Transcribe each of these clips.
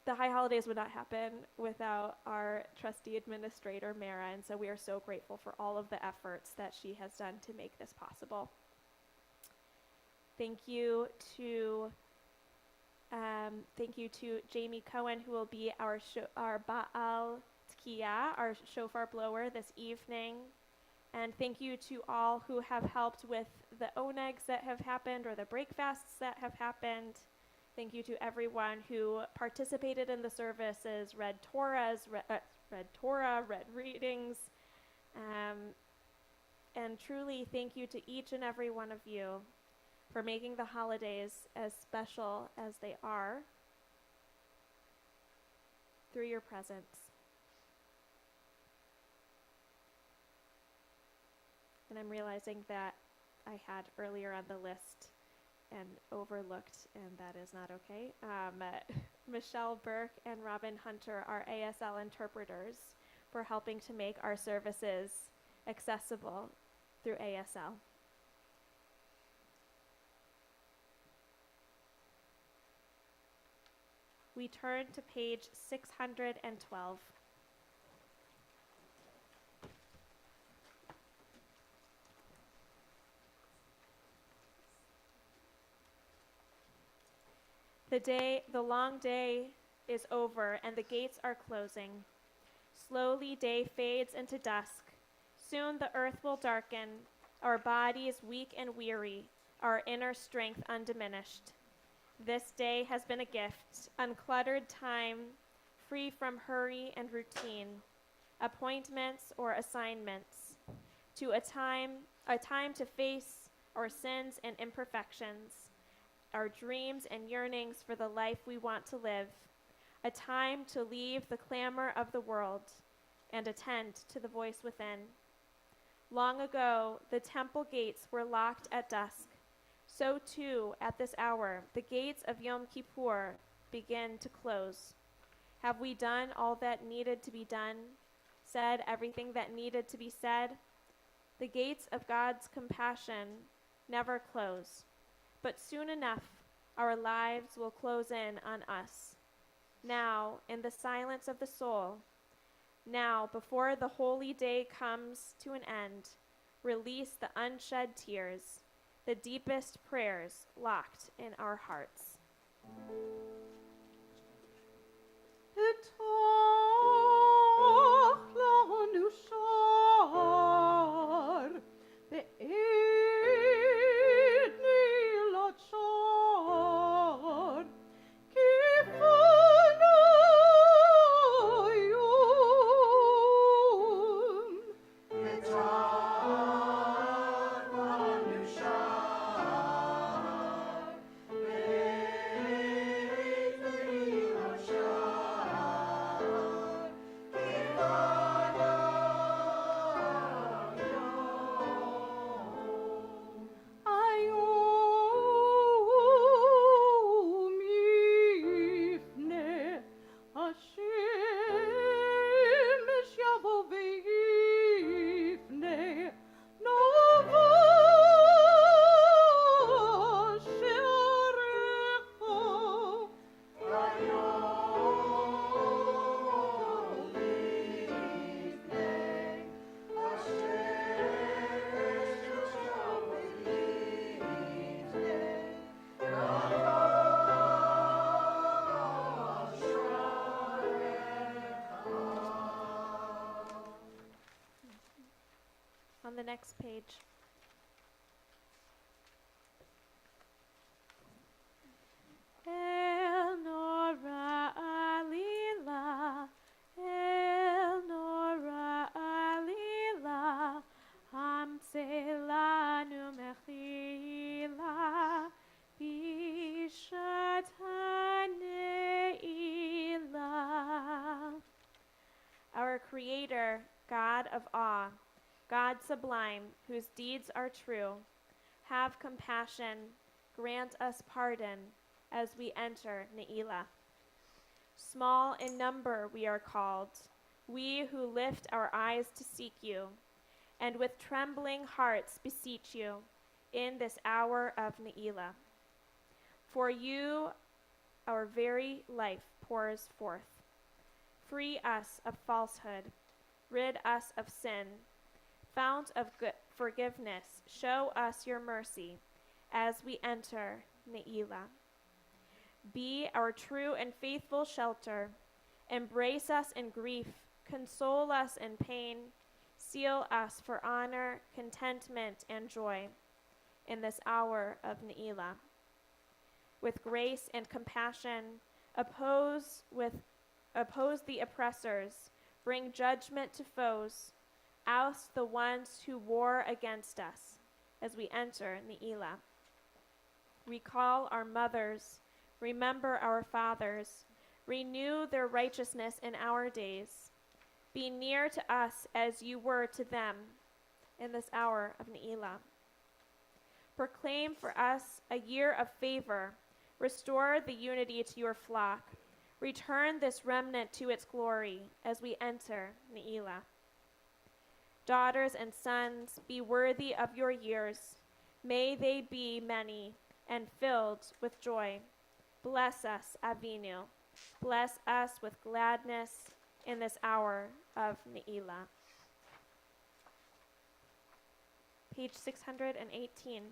the High Holidays would not happen without our trustee administrator, Mara, and so we are so grateful for all of the efforts that she has done to make this possible. Thank you to Jamie Cohen, who will be our Baal Tekiyah, our shofar blower this evening. And thank you to all who have helped with the onegs that have happened or the breakfasts that have happened. Thank you to everyone who participated in the services, read Torah, read readings. And truly thank you to each and every one of you for making the holidays as special as they are through your presence. And I'm realizing that I had earlier on the list and overlooked, and that is not okay. Michele, Berke, and Robin Hunter are ASL interpreters for helping to make our services accessible through ASL. We turn to page 612. The long day is over and the gates are closing. Slowly day fades into dusk. Soon the earth will darken, our bodies weak and weary, our inner strength undiminished. This day has been a gift, uncluttered time, free from hurry and routine, appointments or assignments, to a time to face our sins and imperfections, our dreams and yearnings for the life we want to live, a time to leave the clamor of the world and attend to the voice within. Long ago, the temple gates were locked at dusk. So too, at this hour, the gates of Yom Kippur begin to close. Have we done all that needed to be done? Said everything that needed to be said? The gates of God's compassion never close. But soon enough, our lives will close in on us. Now, in the silence of the soul, now, before the holy day comes to an end, release the unshed tears, the deepest prayers locked in our hearts. On the next page. El Nora Alila, El Nora Alila, Hamselanu Mechila, Bishataneilah. Our Creator, God of awe, God sublime, whose deeds are true, have compassion, grant us pardon as we enter Ne'ilah. Small in number we are called, we who lift our eyes to seek you, and with trembling hearts beseech you in this hour of Ne'ilah. For you, our very life pours forth. Free us of falsehood. Rid us of sin. Fount of forgiveness, show us your mercy as we enter Ne'ilah. Be our true and faithful shelter. Embrace us in grief. Console us in pain. Seal us for honor, contentment, and joy in this hour of Ne'ilah. With grace and compassion, oppose the oppressors. Bring judgment to foes. Oust the ones who war against us as we enter Ne'ilah. Recall our mothers. Remember our fathers. Renew their righteousness in our days. Be near to us as you were to them in this hour of Ne'ilah. Proclaim for us a year of favor. Restore the unity to your flock. Return this remnant to its glory as we enter Ne'ilah. Daughters and sons, be worthy of your years. May they be many and filled with joy. Bless us, Avinu. Bless us with gladness in this hour of Ne'ilah. Page 618.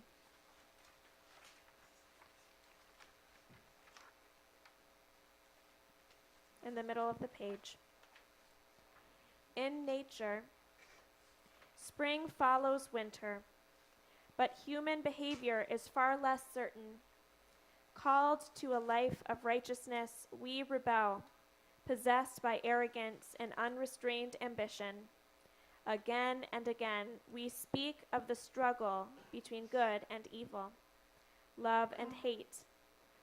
In the middle of the page. In nature, spring follows winter, but human behavior is far less certain. Called to a life of righteousness, we rebel, possessed by arrogance and unrestrained ambition. Again and again, we speak of the struggle between good and evil, love and hate,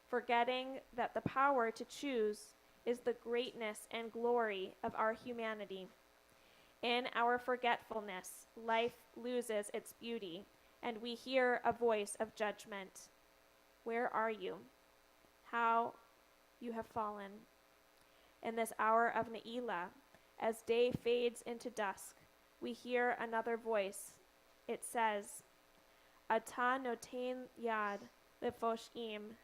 forgetting that the power to choose is the greatness and glory of our humanity. In our forgetfulness, life loses its beauty, and we hear a voice of judgment. Where are you? How you have fallen. In this hour of Ne'ilah, as day fades into dusk, we hear another voice. It says, Ata noten yad lefoshim,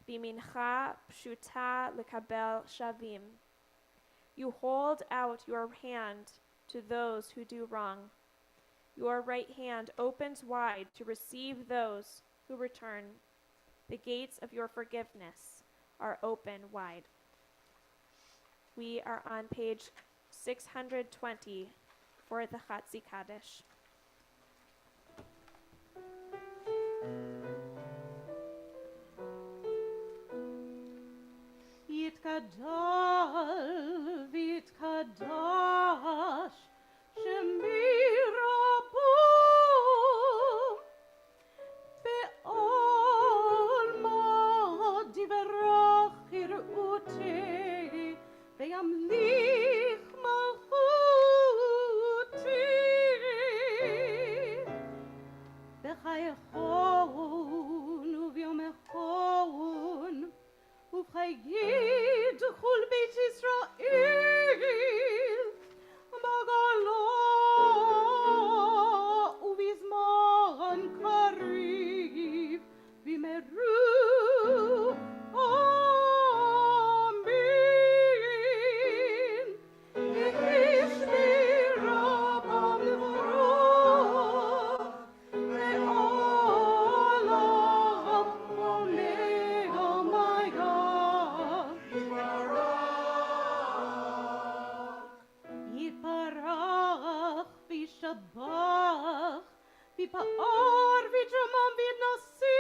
bimincha pshuta lekabel shavim. You hold out your hand to those who do wrong. Your right hand opens wide to receive those who return. The gates of your forgiveness are open wide. We are on page 620 for the Chatzi Kaddish. Yitkadal v'yitkadash shemi rabu be'olma divrach hir'uti ve'yamlich malchuti b'chayechon u'v'yomechon ובחיי דחול בית ישראל בגלה ובזמן קריב במהרו אמן יחיש ברבם לברך לעולם עומד יתברך וישבח ויפאר ויתרומם ויתנשא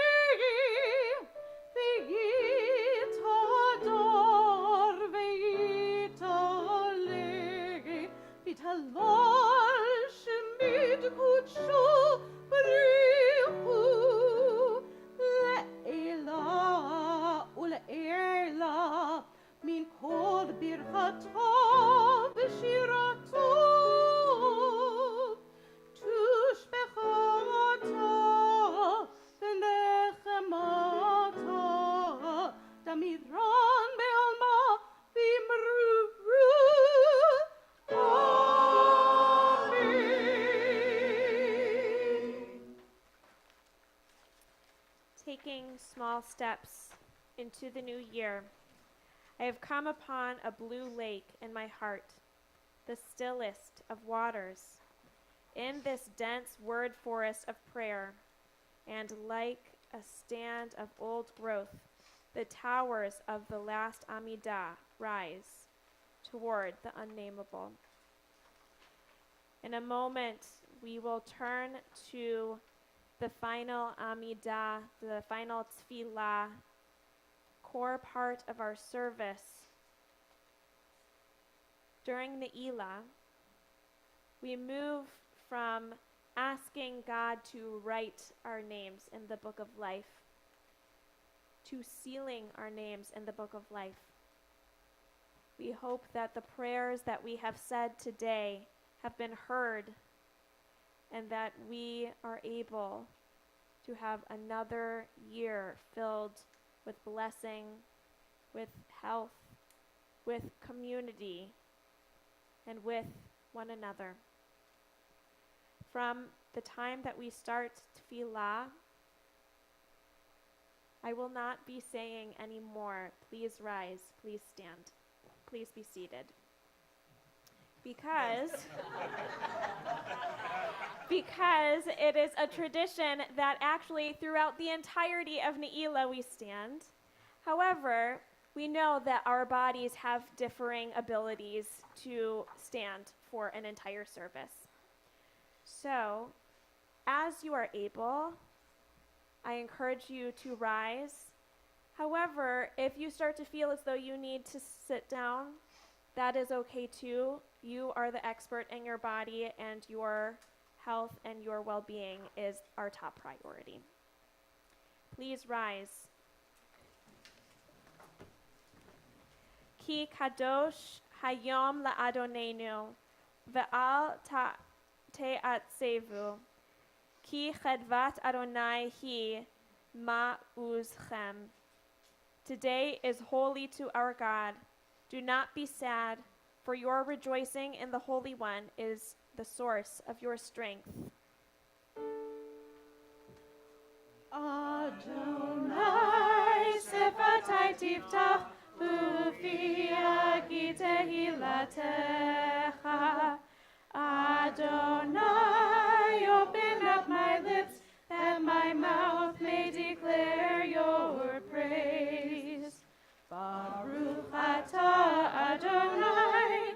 ויתהדר ויתעלה ויתהלל שמי קודשו בריחו לעילה ולעילה מן כל ברכתו ושירתו תושבחתה ונחמתה תמירן בעלמה ואמרו אמן. Taking small steps into the new year, I have come upon a blue lake in my heart, the stillest of waters, in this dense word forest of prayer, and like a stand of old growth, the towers of the last Amidah rise toward the unnameable. In a moment, we will turn to the final Amidah, the final Tefillah, core part of our service. During the Elah, we move from asking God to write our names in the book of life to sealing our names in the book of life. We hope that the prayers that we have said today have been heard and that we are able to have another year filled with blessing, with health, with community, and with one another. From the time that we start Tefillah, I will not be saying anymore, please rise, please stand, please be seated. Because it is a tradition that actually throughout the entirety of Ne'ilah we stand. However, we know that our bodies have differing abilities to stand for an entire service. So, as you are able, I encourage you to rise. However, if you start to feel as though you need to sit down, that is okay too. You are the expert in your body, and your health and your well-being is our top priority. Please rise. Ki kadosh hayom la'adonenu, ve'al te'atzevu, ki chedvat Adonai hi ma'uzchem. Today is holy to our God. Do not be sad, for your rejoicing in the Holy One is the source of your strength. Adonai sefatai tiftach ufia ki tehilatecha. Adonai, open up my lips, that my mouth may declare your praise. Baruch atah Adonai,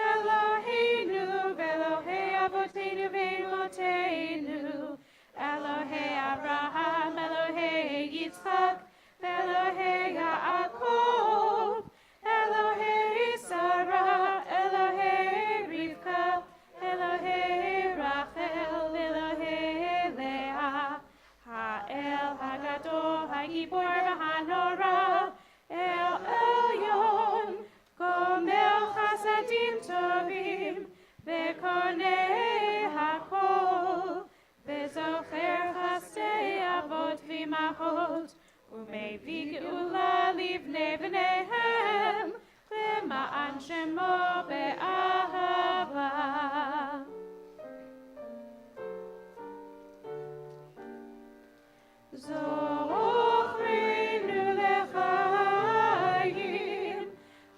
Eloheinu v'Elohei avoteinu v'emotenu, Elohei Abraham, Elohei Yitzchak, Elohei Yaakov, Elohei Sarah, Elohei Rivka, Elohei Rachel, Elohei Leah, Ha'el Hagadol, Hagibor v'Hanora, El Elyon, Gomel Chasadim Tovim, Vekonei Hakol, Vezocher Chasdei Avot V'Imachot, Umevik Ula Livnei V'neihem, Lema'an Shemo Be'ahava. Zochreinu lechayim,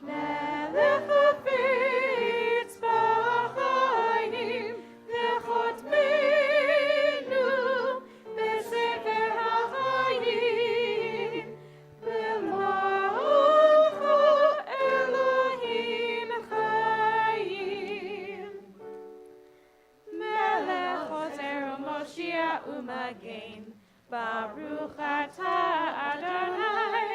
melech hafetz b'chayim, v'chotmenu b'sefer hachayim, b'ma'ocha Elohim chayim. Melech Ozer u'Moshiach u'Magen, Baruch atah Adonai,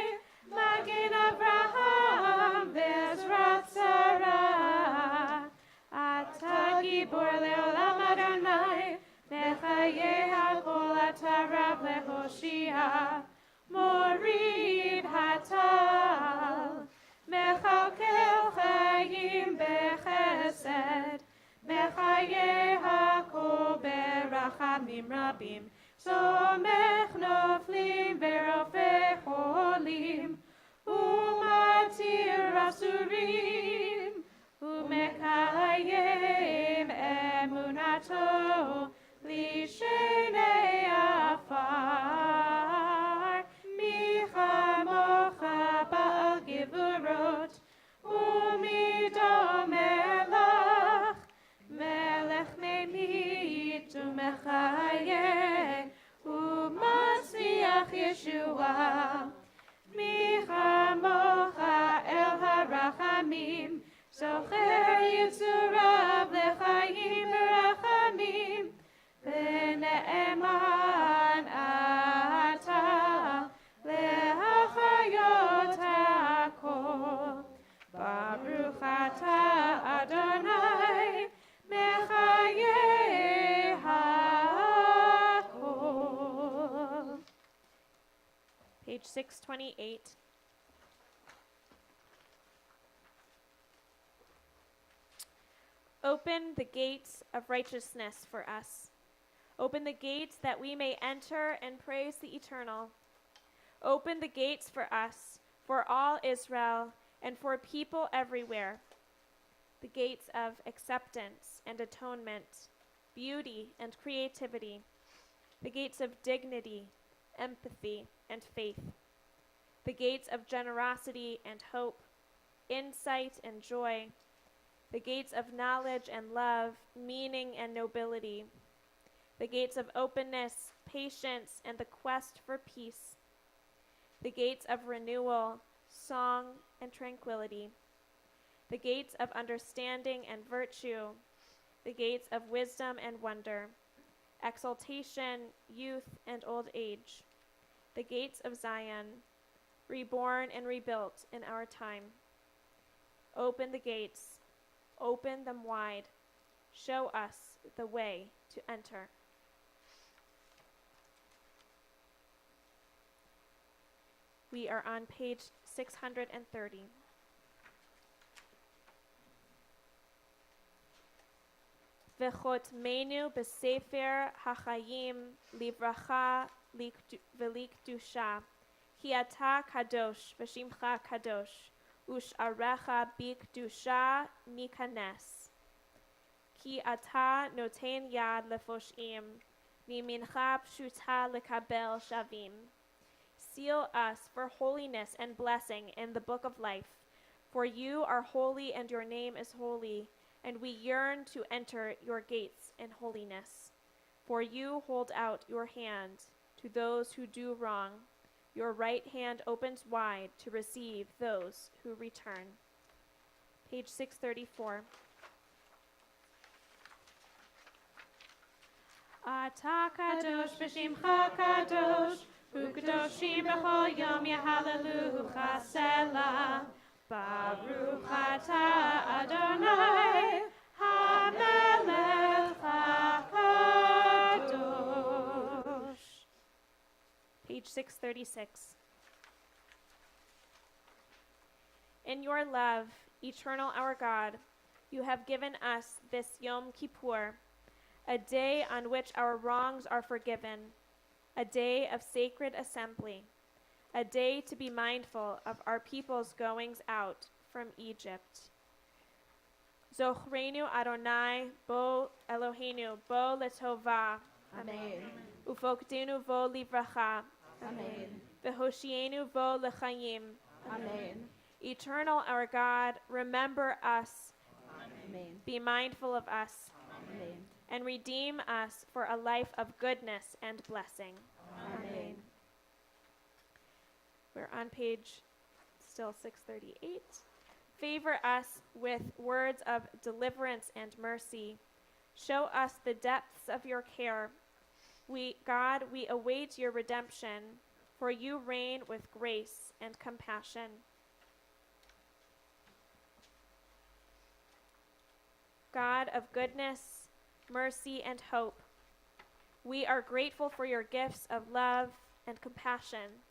Magen Avraham ve'ezrat Sarah. Atah gibor le'olam Adonai, mechayeh hakol atah Rav le'Hoshia. Morid hatal, mechalkel chayim bechesed, mechayeh hakol berachamim rabim. Somech noflim verofeh cholim, umatir asurim, umekayem emunato lishenei afar. Mi chamocha ba'al givurot, 628. Open the gates of righteousness for us. Open the gates that we may enter and praise the Eternal. Open the gates for us, for all Israel, and for people everywhere. The gates of acceptance and atonement, beauty and creativity. The gates of dignity, empathy, and faith. The gates of generosity and hope, insight and joy. The gates of knowledge and love, meaning and nobility. The gates of openness, patience, and the quest for peace. The gates of renewal, song, and tranquility. The gates of understanding and virtue. The gates of wisdom and wonder. Exaltation, youth, and old age. The gates of Zion, reborn and rebuilt in our time. Open the gates, open them wide. Show us the way to enter. We are on page 630. V'chotmenu b'sefer hachayim livracha v'likdusha, ki ata kadosh v'shimcha kadosh, ush'arecha b'kdusha nikanes. Ki ata noten yad lefoshim, mimincha pshuta lekabel shavim. Seal us for holiness and blessing in the book of life. For you are holy and your name is holy, and we yearn to enter your gates in holiness. For you hold out your hand to those who do wrong. Your right hand opens wide to receive those who return. Page 634. Ata kadosh v'shimcha kadosh, u'kadoshim b'chol yom yehallelu Selah. Baruch atah Adonai, hamelech hakadosh. Page 636. In your love, eternal our God, you have given us this Yom Kippur, a day on which our wrongs are forgiven, a day of sacred assembly, a day to be mindful of our people's goings out from Egypt. Zochrenu Adonai bo Eloheinu bo letova. Amen. Ufokdenu vo livracha. Amen. V'hoshienu vo lechayim. Amen. Eternal our God, remember us. Amen. Be mindful of us. Amen. And redeem us for a life of goodness and blessing. Amen. We're on page still 638. Favor us with words of deliverance and mercy. Show us the depths of your care. God, we await your redemption, for you reign with grace and compassion. God of goodness, mercy, and hope, we are grateful for your gifts of love and compassion.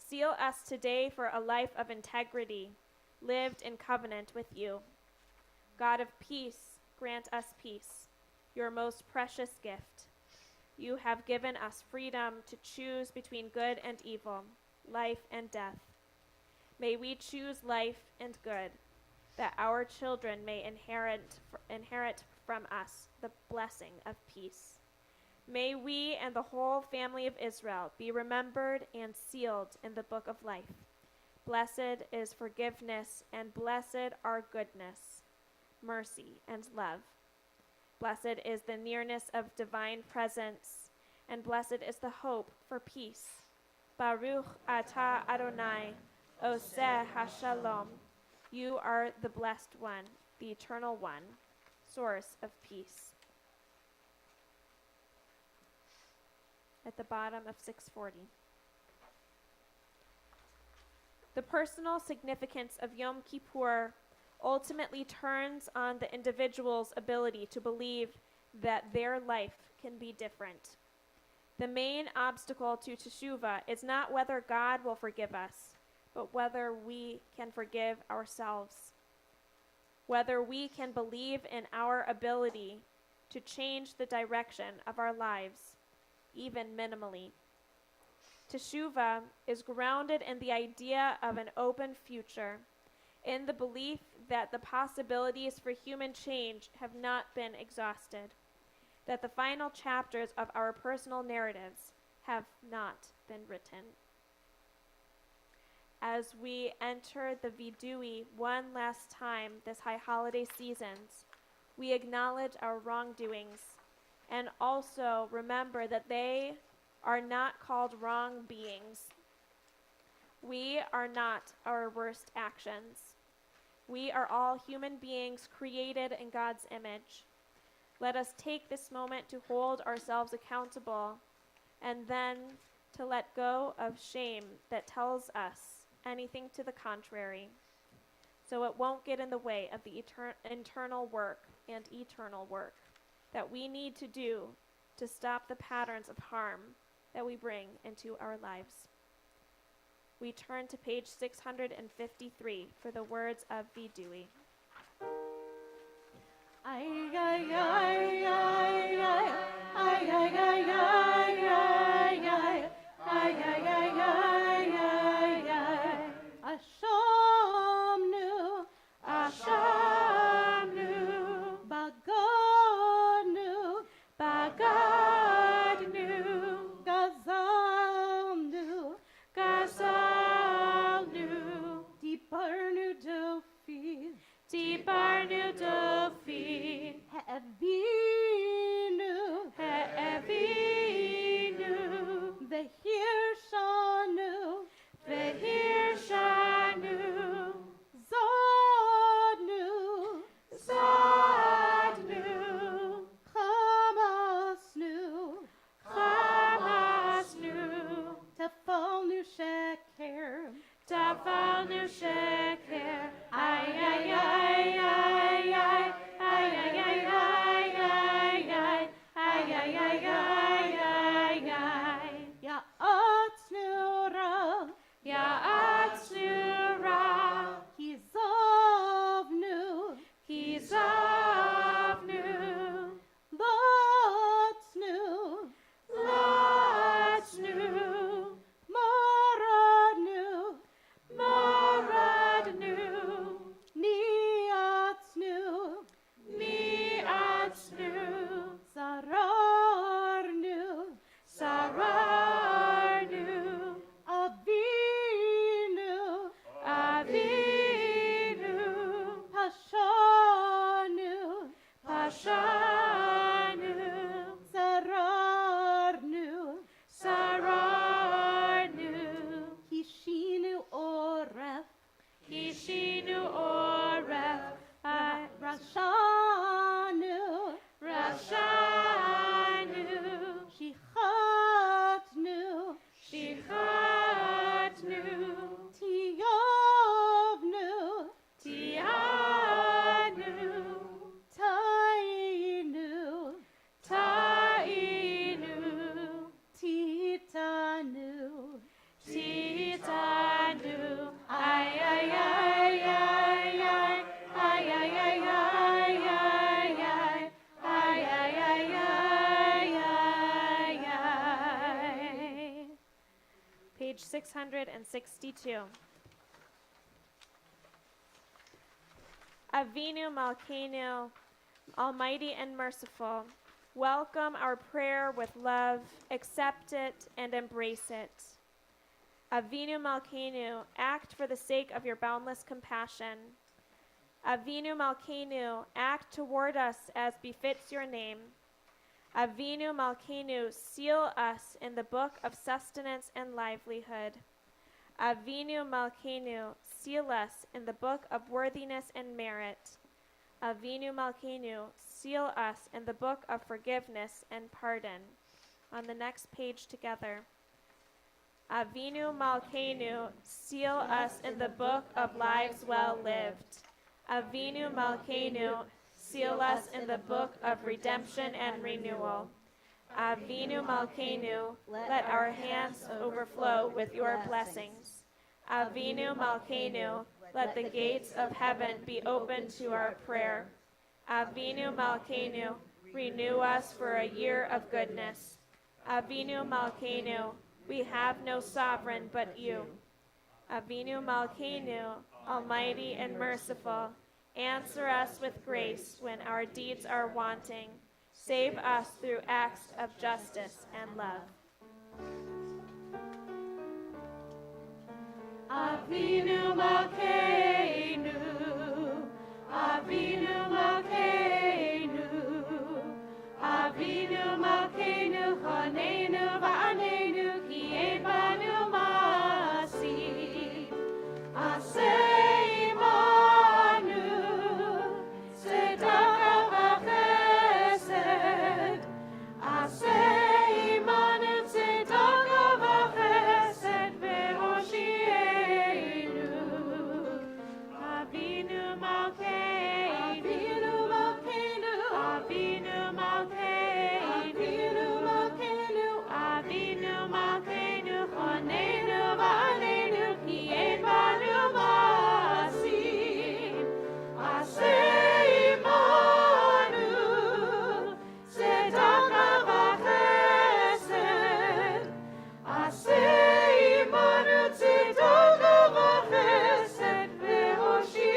Seal us today for a life of integrity, lived in covenant with you. God of peace, grant us peace, your most precious gift. You have given us freedom to choose between good and evil, life and death. May we choose life and good, that our children may inherit from us the blessing of peace. May we and the whole family of Israel be remembered and sealed in the book of life. Blessed is forgiveness, and blessed are goodness, mercy, and love. Blessed is the nearness of divine presence, and blessed is the hope for peace. Baruch atah Adonai, oseh hashalom. You are the blessed one, the eternal one, source of peace. At the bottom of 640. The personal significance of Yom Kippur ultimately turns on the individual's ability to believe that their life can be different. The main obstacle to teshuvah is not whether God will forgive us, but whether we can forgive ourselves. Whether we can believe in our ability to change the direction of our lives, even minimally. Teshuvah is grounded in the idea of an open future, in the belief that the possibilities for human change have not been exhausted, that the final chapters of our personal narratives have not been written. As we enter the Vidui one last time this high holiday seasons, we acknowledge our wrongdoings and also remember that they are not called wrong beings. We are not our worst actions. We are all human beings created in God's image. Let us take this moment to hold ourselves accountable and then to let go of shame that tells us anything to the contrary, so it won't get in the way of the internal work and eternal work that we need to do to stop the patterns of harm that we bring into our lives. We turn to page 653 for the words of Vidui. Ay, ay, ay, ay, ay, ay, ay, ay, ay, ay, ay, ay, ay, ay, ay. Ashamnu, Ashamnu, Bagadnu, Bagadnu, Gazamnu, Gazamnu, Diparnu Dofi, Diparnu Dofi, He'evinu, He'evinu, Vehirshanu, Vehirshanu, Zadnu, Zadnu, Chamasnu, Chamasnu, Tafalnu Sheker, Tafalnu Sheker, ay, ay, ay, ay, ay, ay, ay, ay, ay, ay, ay, ay, ay, ay, ay, ay, ya atzura, ya atzura, Kizavnu, Kizavnu, Lotznu, Lotznu, Maradnu, Maradnu, Niatznu, Niatznu, Sararnu, Sararnu, Avinu, Avinu, Pashanu, Pashanu, Sararnu, Sararnu, Hishinu Oref, Hishinu Oref, Rashanu, Rashanu, Shichatnu, Shichatnu, Tiyavnu, Tiyavnu, Tainu, Tainu, Titanu, Titanu, ay, ay, ay, ay, ay, ay, ay, ay, ay, ay, ay, ay, ay, ay. Page 662. Avinu Malkeinu, Almighty and merciful, welcome our prayer with love, accept it and embrace it. Avinu Malkeinu, act for the sake of your boundless compassion. Avinu Malkeinu, act toward us as befits your name. Avinu Malkeinu, seal us in the book of sustenance and livelihood. Avinu Malkeinu, seal us in the book of worthiness and merit. Avinu Malkeinu, seal us in the book of forgiveness and pardon. On the next page together. Avinu Malkeinu, seal us in the book of lives well lived. Avinu Malkeinu, seal us in the book of redemption and renewal. Avinu Malkeinu, let our hands overflow with your blessings. Avinu Malkeinu, let the gates of heaven be open to our prayer. Avinu Malkeinu, renew us for a year of goodness. Avinu Malkeinu, we have no sovereign but you. Avinu Malkeinu, almighty and merciful, answer us with grace when our deeds are wanting. Save us through acts of justice and love. Avinu Malkeinu, Avinu Malkeinu, Avinu Malkeinu, Chanenu v'anenu, ki ein banu masi. Aseh imanu, tzedakah v'chesed. Aseh imanu, tzedakah v'chesed, ve'hoshienu. Avinu Malkeinu, Avinu Malkeinu, Avinu Malkeinu, Chanenu v'anenu, ki ein banu masi. Aseh imanu, tzedakah v'chesed. Aseh imanu, tzedakah v'chesed, ve'hoshienu.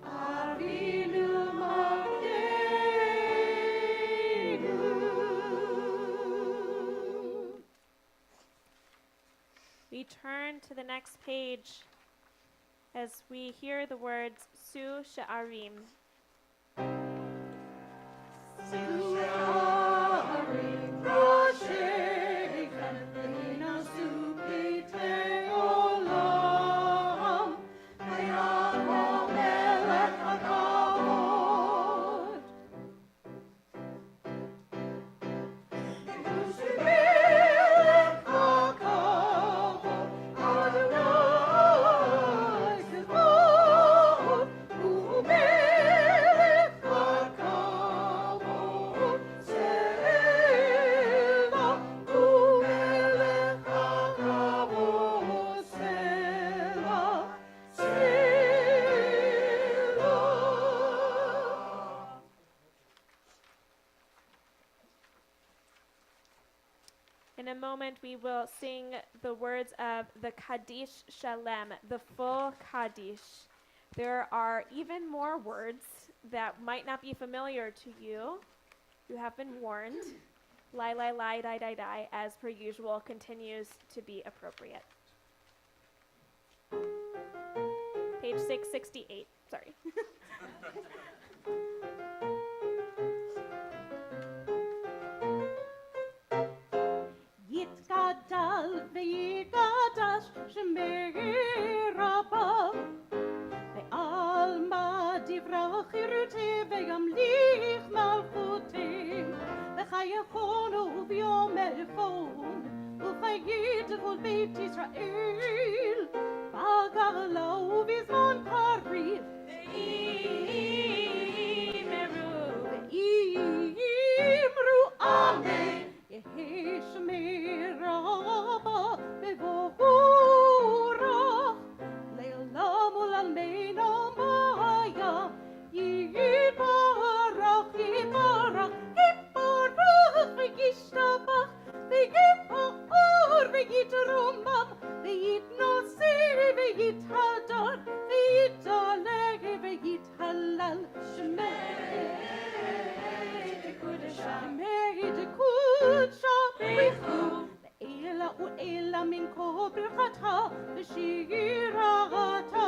Avinu Malkeinu. We turn to the next page as we hear the words Su She'arim. She'arim Roshechem, v'nasu pitei olam, v'yavo melech hakavod. V'yushi melech hakavod, Adonai Tzivot, u'melech hakavod, Selah, u'melech hakavod, Selah, Selah. In a moment, we will sing the words of the Kaddish Shalem, the full Kaddish. There are even more words that might not be familiar to you. You have been warned. Lie, lie, lie, die, die, die, as per usual, continues to be appropriate. Page 668, sorry. Yitgadal v'yigadash shemei rabbah, ve'alma divrach chiruteh ve'yamlich malchutim, v'chayachonu v'yom elchon, ufayid v'ol beit Yisrael, v'agala u'vizman kariv, ve'imru amen. Yehi shemei rabbah bevorach, le'olam u'lalmeinu ma'ayam, yibarach, yibarach, yibarach, v'yishtabach, v'yipaor, v'yitromam, v'yitnoseh, v'yithadar, v'yitaleh, v'yithalal, shemei dekudesha, shemei dekudesha, b'chu, ve'ela u'ela min kol birchata, v'shirata,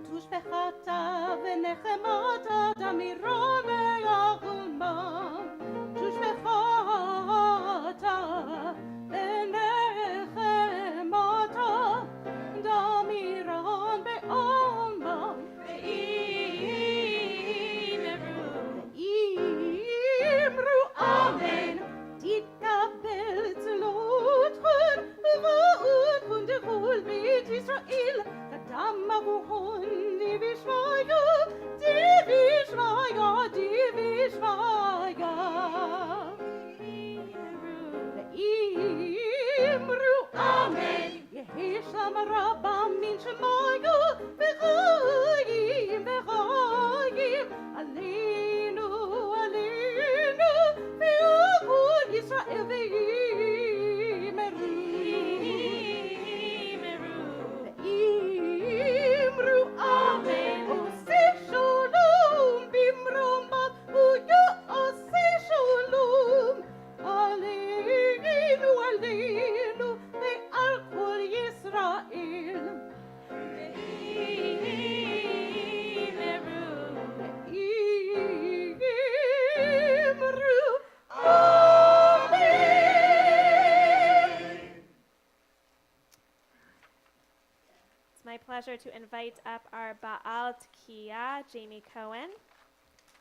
tushbechata v'nechemata, damiron ve'achulmam, tushbechata v'nechemata, damiron ve'almam, ve'imru amen. Titkabel tzlotchen, v'va'ut v'undevol beit Yisrael, kadam avuhon divishmaya, divishmaya Olam Rabbam min Shemayu v'chayim v'chayim Aleinu Aleinu v'yavul Yisrael v'yimeru v'yimru Amen Oseh Shalom bimromav u'ya'aseh Shalom Aleinu Aleinu ve'al kol Yisrael ve'yimru Amen. It's my pleasure to invite up our Baal Tekiyah, Jamie Cohen.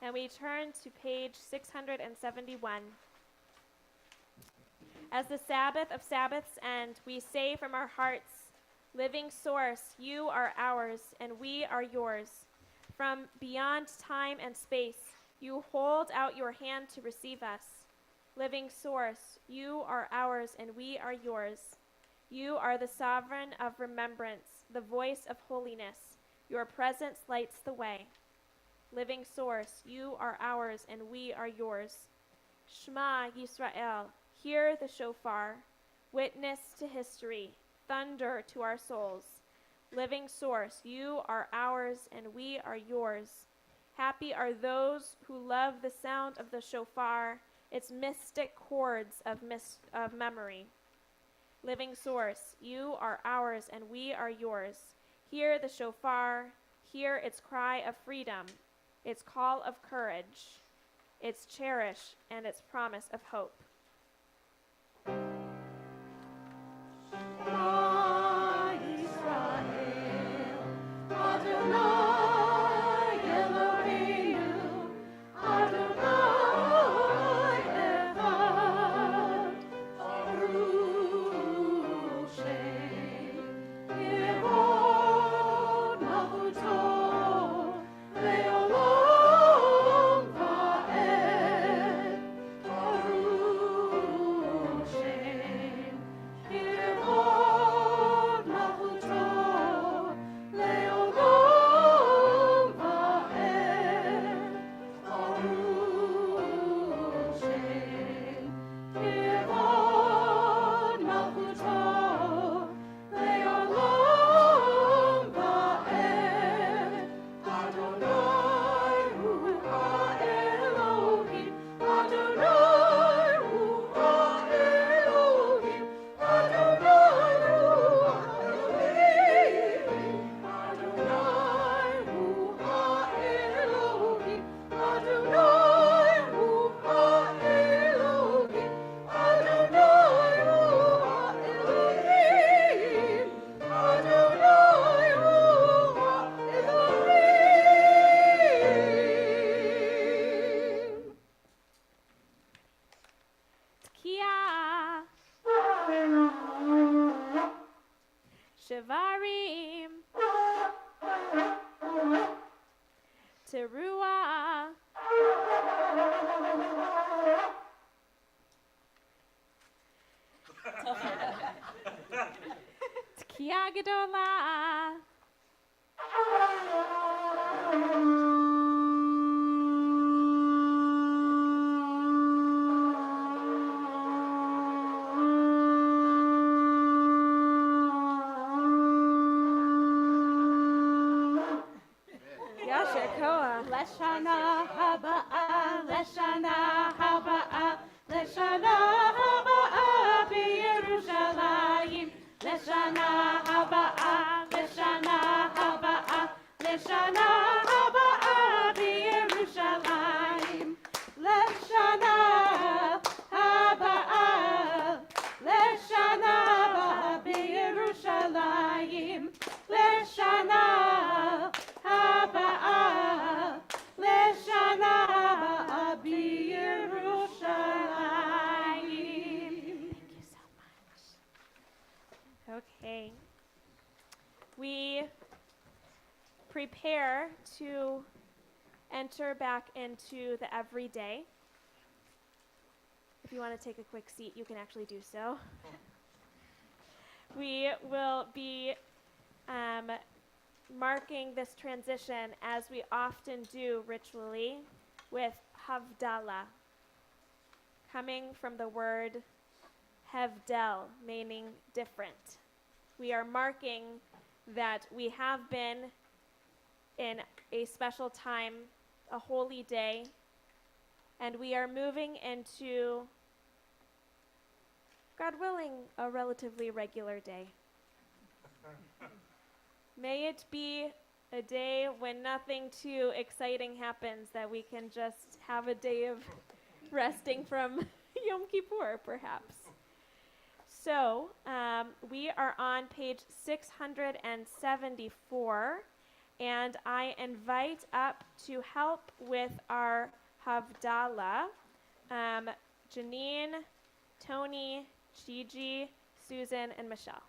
And we turn to page 671. As the Sabbath of Sabbaths end, we say from our hearts, living source, you are ours and we are yours. From beyond time and space, you hold out your hand to receive us. Living source, you are ours and we are yours. You are the sovereign of remembrance, the voice of holiness. Your presence lights the way. Living source, you are ours and we are yours. Shema Yisrael, hear the shofar, witness to history, thunder to our souls. Living source, you are ours and we are yours. Happy are those who love the sound of the shofar, its mystic chords of memory. Living source, you are ours and we are yours. Hear the shofar, hear its cry of freedom, its call of courage, its cherish and its promise of hope. Shema Yisrael, Adonai Eloheinu, Adonai Echad, Baruch Shem, Yevod Malchuto, Le'olam va'ed, Baruch Shem, Yevod Malchuto, Le'olam va'ed, Baruch Shem, Yevod Malchuto, Le'olam va'ed, Adonai hu ha'Elohim, Adonai hu ha'Elohim, Adonai hu ha'Elohim, Adonai hu ha'Elohim, Adonai hu ha'Elohim, Adonai hu ha'Elohim, Adonai hu ha'Elohim. Tekiyah, Shivarim, Teruah, Tekiyah Gedolah, Yasher Koah, Leshana Haba'ah, Leshana Haba'ah, Leshana Haba'ah b'Yerushalayim. Leshana Haba'ah, Leshana Haba'ah, Leshana Haba'ah b'Yerushalayim. Leshana Haba'ah, Leshana Haba'ah b'Yerushalayim. Leshana Haba'ah, Leshana Haba'ah b'Yerushalayim. Thank you so much. Okay. We prepare to enter back into the everyday. If you want to take a quick seat, you can actually do so. We will be marking this transition, as we often do ritually, with Havdalah, coming from the word Hevdel, meaning different. We are marking that we have been in a special time, a holy day, and we are moving into, God willing, a relatively regular day. May it be a day when nothing too exciting happens, that we can just have a day of resting from Yom Kippur, perhaps. So we are on page 674, and I invite up to help with our Havdalah Janine, Tony, Gigi, Susan, and Michele.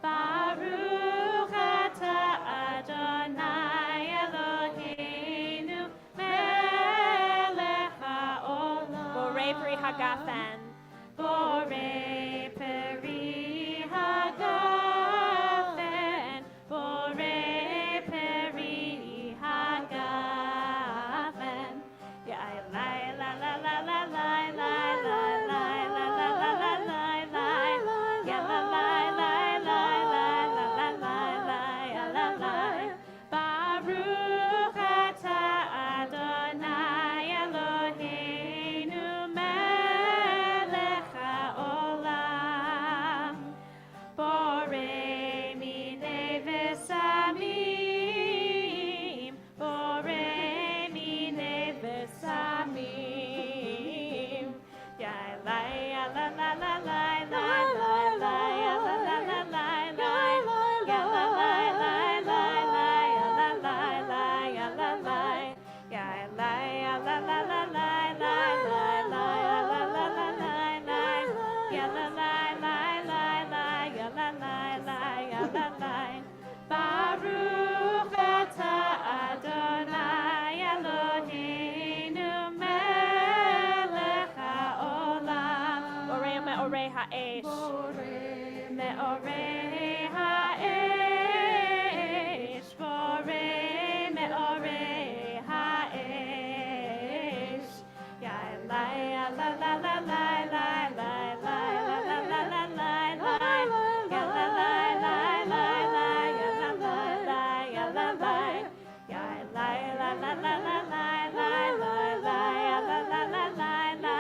Baruch atah Adonai Eloheinu melech haolam. Borei Pri Hagafen. Borei Peri Hagafen. Borei Peri Hagafen. Ya la la la la la la la la la la la la la la. Ya la la la la la la la la la la. Baruch atah Adonai Eloheinu melech haolam. Borei minei v'samim. Borei minei v'samim. Ya la la la la la la la la ya la la la la la ya la la la la la ya la la la ya la la ya la la la la la la la la ya la la la la la ya la la la la la ya la la la ya la la. Baruch atah Adonai Eloheinu melech haolam. Orei me'orei ha'esh. Me'orei ha'esh. Borei me'orei ha'esh. Ya la la la la la la la la la la la la la la. Ya la la la la la ya la la la ya la la. Ya la la la la la la la la la ya la la la la la.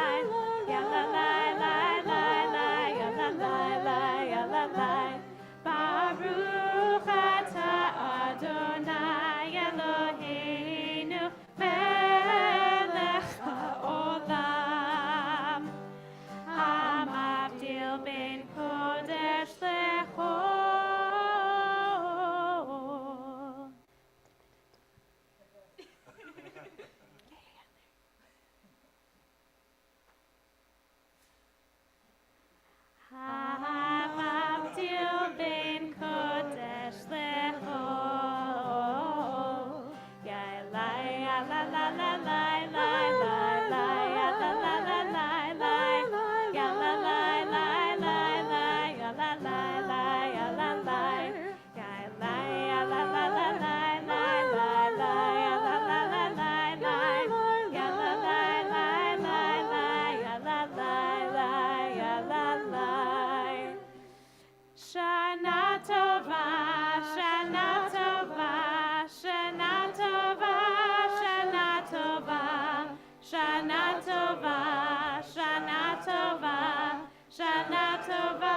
Shana Tova,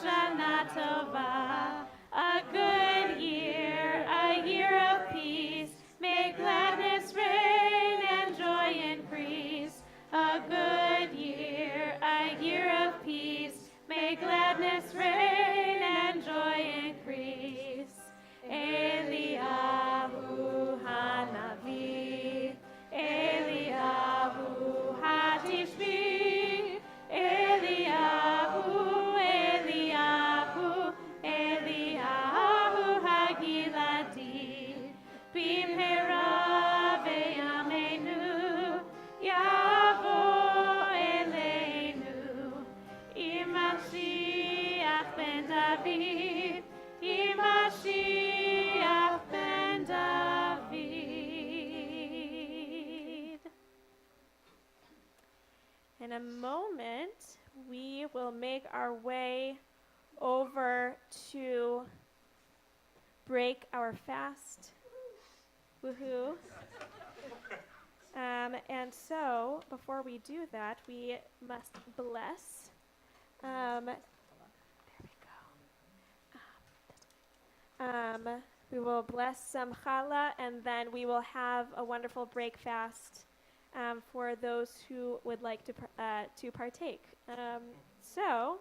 Shana Tova, a good year, a year of peace. May gladness reign and joy increase. A good year, a year of peace. May gladness reign and joy increase. Eliyahu Hanavi, Eliyahu Hatishbi, Eliyahu, Eliyahu, Eliyahu Hagiladi, Bimhera ve'yameinu, Yavo Eleinu, Imashiach ben David, Imashiach ben David. In a moment, we will make our way over to break our fast. Woohoo. And so, before we do that, we must bless. There we go. We will bless some challah, and then we will have a wonderful break fast for those who would like to partake. So,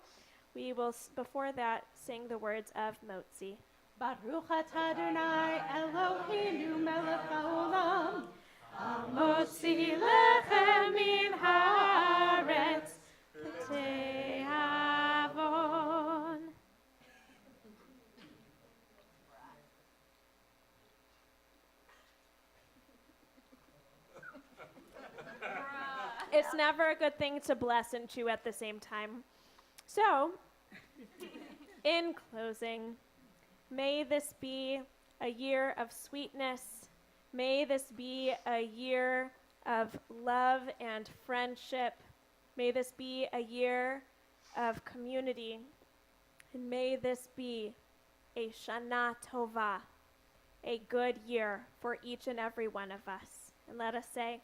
we will, before that, sing the words of Motzi. Baruch atah Adonai Eloheinu melech haolam, hamotzi lechem min haaretz, v'tehavon. It's never a good thing to bless and chew at the same time. So, in closing, may this be a year of sweetness. May this be a year of love and friendship. May this be a year of community. And may this be a Shana Tova, a good year for each and every one of us. And let us say,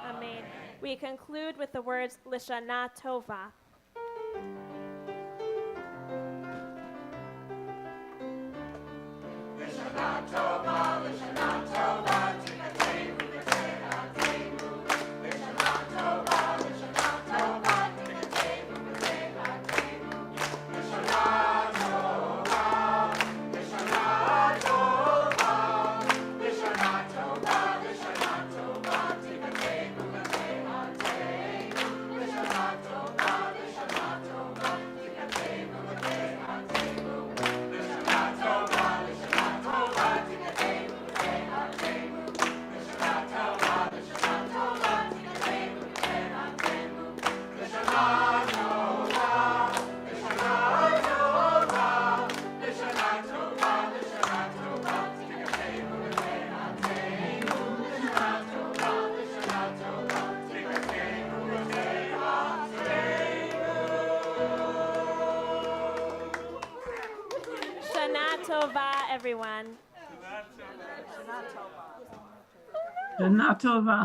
Amen. We conclude with the words, L'Shana Tova. L'Shana Tova, L'Shana Tova, Tikatenu, L'Tehatenu. L'Shana Tova, L'Shana Tova, Tikatenu, L'Tehatenu. L'Shana Tova, L'Shana Tova, L'Shana Tova, L'Shana Tova, Tikatenu, L'Tehatenu. L'Shana Tova, L'Shana Tova, Tikatenu, L'Tehatenu. L'Shana Tova, L'Shana Tova, Tikatenu, L'Tehatenu. L'Shana Tova, L'Shana Tova, Tikatenu, L'Tehatenu. L'Shana Tova, L'Shana Tova, L'Shana Tova, L'Shana Tova, Tikatenu, L'Tehatenu. L'Shana Tova, L'Shana Tova, Tikatenu, L'Tehatenu. Shana Tova, everyone. Shana Tova.